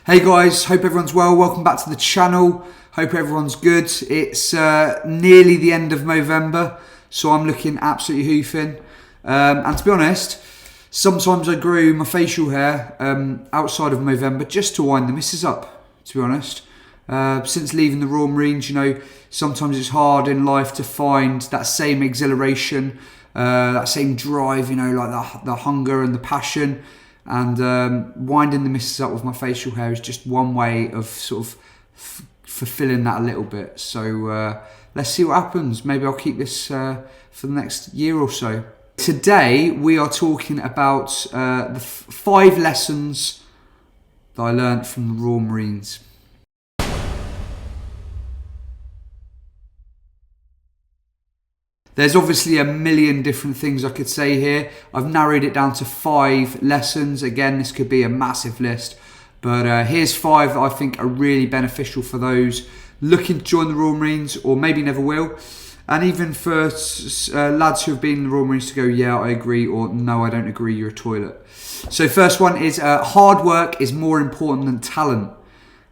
Hey guys, hope everyone's well. Welcome back to the channel. Hope everyone's good. It's nearly the end of November, so I'm looking absolutely hoofing. And to be honest, sometimes I grew my facial hair outside of November just to wind the missus up, to be honest. Since leaving the Royal Marines, you know, sometimes it's hard in life to find that same exhilaration, that same drive, you know, like the hunger and the passion. And winding the missus up with my facial hair is just one way of sort of fulfilling that a little bit. So let's see what happens. Maybe I'll keep this for the next year or so. Today we are talking about the 5 lessons that I learned from the Royal Marines. There's obviously a million different things I could say here. I've narrowed it down to 5 lessons. Again, this could be a massive list, but here's 5 that I think are really beneficial for those looking to join the Royal Marines or maybe never will. And even for lads who have been in the Royal Marines to go, yeah, I agree, or no, I don't agree, you're a toilet. So first one is hard work is more important than talent.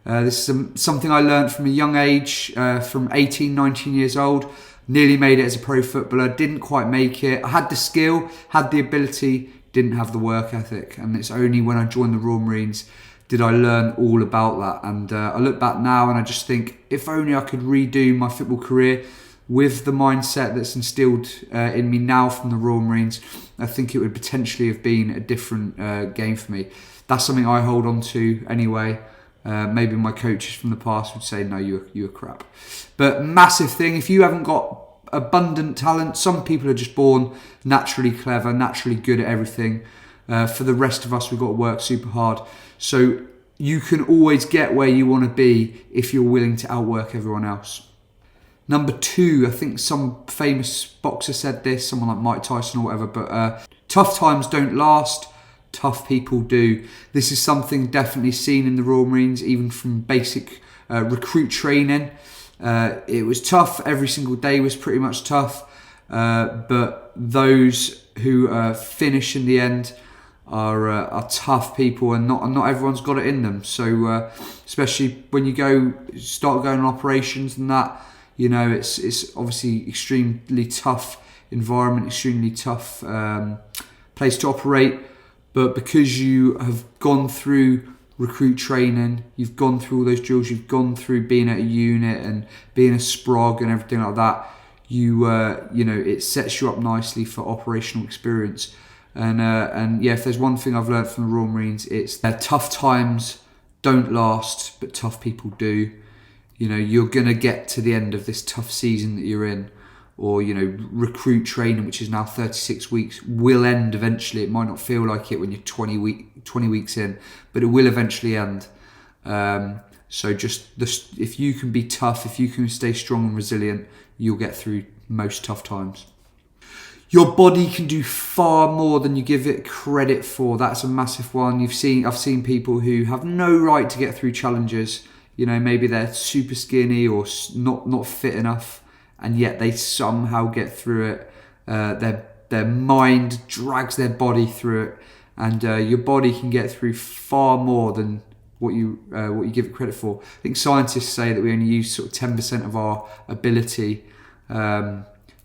This is something I learned from a young age, from 18, 19 years old. Nearly made it as a pro footballer, didn't quite make it. I had the skill, had the ability, didn't have the work ethic. And it's only when I joined the Royal Marines did I learn all about that. And I look back now and I just think, if only I could redo my football career with the mindset that's instilled in me now from the Royal Marines, I think it would potentially have been a different game for me. That's something I hold on to anyway. Maybe my coaches from the past would say, no, you're crap. But massive thing, if you haven't got abundant talent, some people are just born naturally clever, naturally good at everything. For the rest of us, we've got to work super hard. So you can always get where you want to be if you're willing to outwork everyone else. Number 2, I think some famous boxer said this, someone like Mike Tyson or whatever, but tough times don't last. Tough people do. This is something definitely seen in the Royal Marines, even from basic recruit training. It was tough. Every single day was pretty much tough. But those who finish in the end are tough people, and not everyone's got it in them. So especially when you start going on operations and that, you know, it's obviously extremely tough environment, extremely tough place to operate. But because you have gone through recruit training, you've gone through all those drills, you've gone through being at a unit and being a sprog and everything like that, you know, it sets you up nicely for operational experience. And yeah, if there's one thing I've learned from the Royal Marines, it's that tough times don't last, but tough people do. You know, you're gonna get to the end of this tough season that you're in, or, you know, recruit training, which is now 36 weeks, will end eventually. It might not feel like it when you're 20 weeks in, but it will eventually end. So just if you can be tough, if you can stay strong and resilient, you'll get through most tough times. Your body can do far more than you give it credit for. That's a massive one. I've seen people who have no right to get through challenges. You know, maybe they're super skinny or not fit enough, and yet they somehow get through it. Their mind drags their body through it, and your body can get through far more than what you give it credit for. I think scientists say that we only use sort of 10% of our ability,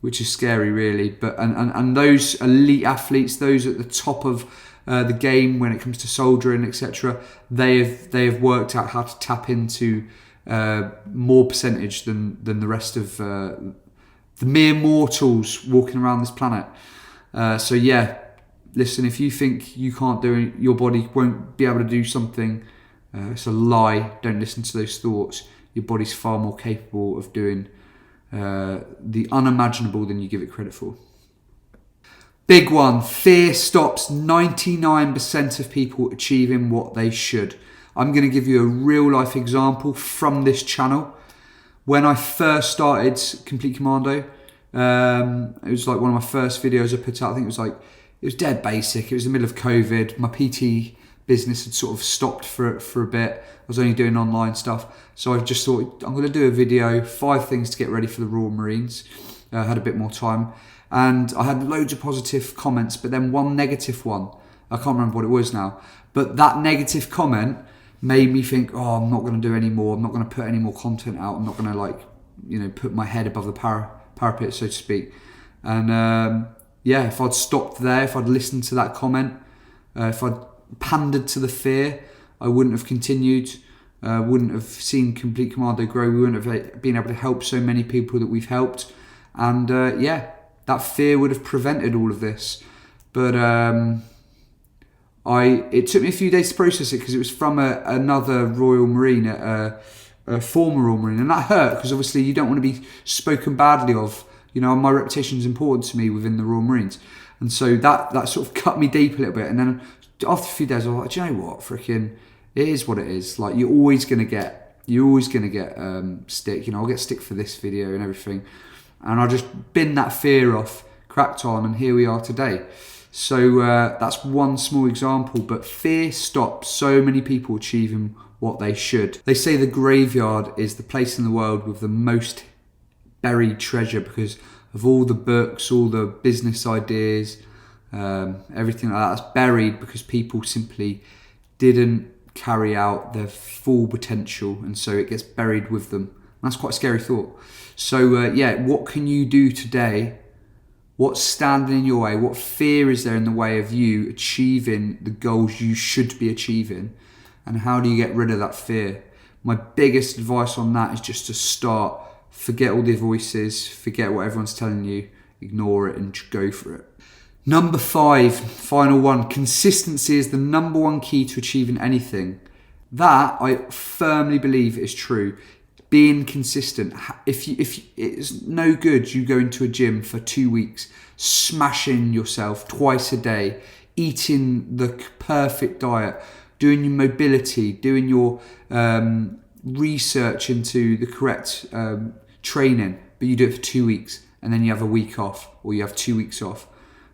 which is scary, really. But and those elite athletes, those at the top of the game when it comes to soldiering, etc., they have worked out how to tap into more percentage than the rest of the mere mortals walking around this planet. So yeah, listen, if you think you can't do it, your body won't be able to do something, it's a lie. Don't listen to those thoughts. Your body's far more capable of doing the unimaginable than you give it credit for. Big one, fear stops 99% of people achieving what they should. I'm going to give you a real life example from this channel. When I first started Complete Commando, it was like one of my first videos I put out. I think it was dead basic. It was the middle of COVID. My PT business had sort of stopped for a bit. I was only doing online stuff. So I just thought, I'm going to do a video, 5 things to get ready for the Royal Marines. I had a bit more time. And I had loads of positive comments, but then one negative one. I can't remember what it was now. But that negative comment made me think, oh, I'm not going to do any more. I'm not going to put any more content out. I'm not going to, like, you know, put my head above the parapet, so to speak. And yeah, if I'd stopped there, if I'd listened to that comment, if I'd pandered to the fear, I wouldn't have continued. Wouldn't have seen Complete Commando grow. We wouldn't have been able to help so many people that we've helped. And yeah, that fear would have prevented all of this. But it took me a few days to process it, because it was from another Royal Marine, a former Royal Marine, and that hurt, because obviously you don't want to be spoken badly of. You know, my reputation is important to me within the Royal Marines, and so that sort of cut me deep a little bit. And then after a few days, I was like, do you know what, freaking, it is what it is. Like, you're always gonna get stick. You know, I'll get stick for this video and everything, and I just bin that fear off, cracked on, and here we are today. So that's one small example, but fear stops so many people achieving what they should. They say the graveyard is the place in the world with the most buried treasure, because of all the books, all the business ideas, everything like that. That's buried because people simply didn't carry out their full potential, and so it gets buried with them. And that's quite a scary thought. So yeah, what can you do today? What's standing in your way? What fear is there in the way of you achieving the goals you should be achieving? And how do you get rid of that fear? My biggest advice on that is just to start. Forget all the voices, forget what everyone's telling you, ignore it and go for it. Number 5, final one, consistency is the number one key to achieving anything. That I firmly believe is true. Being consistent. If it's no good you go into a gym for 2 weeks, smashing yourself twice a day, eating the perfect diet, doing your mobility, doing your research into the correct training, but you do it for 2 weeks and then you have a week off, or you have 2 weeks off,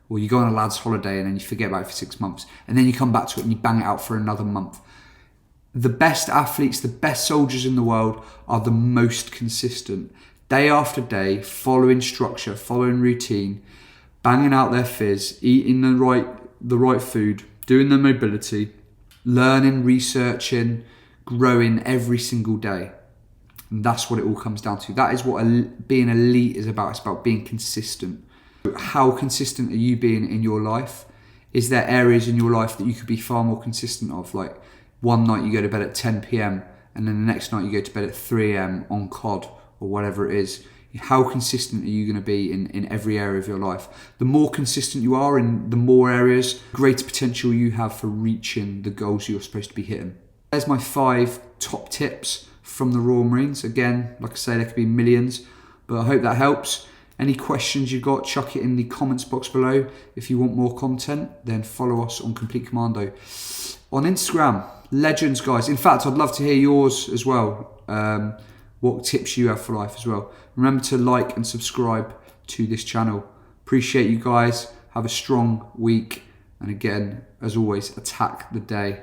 or you go on a lad's holiday and then you forget about it for 6 months, and then you come back to it and you bang it out for another month. The best athletes, the best soldiers in the world are the most consistent. Day after day, following structure, following routine, banging out their fizz, eating the right food, doing the mobility, learning, researching, growing every single day. And that's what it all comes down to. That is what being elite is about. It's about being consistent. How consistent are you being in your life? Is there areas in your life that you could be far more consistent of? Like, one night you go to bed at 10 p.m. and then the next night you go to bed at 3 a.m. on COD or whatever it is. How consistent are you going to be in every area of your life? The more consistent you are in the more areas, greater potential you have for reaching the goals you're supposed to be hitting. There's my 5 top tips from the Royal Marines. Again, like I say, there could be millions, but I hope that helps. Any questions you've got, chuck it in the comments box below. If you want more content, then follow us on Complete Commando. On Instagram, legends, guys. In fact, I'd love to hear yours as well. What tips you have for life as well. Remember to like and subscribe to this channel. Appreciate you guys. Have a strong week. And again, as always, attack the day.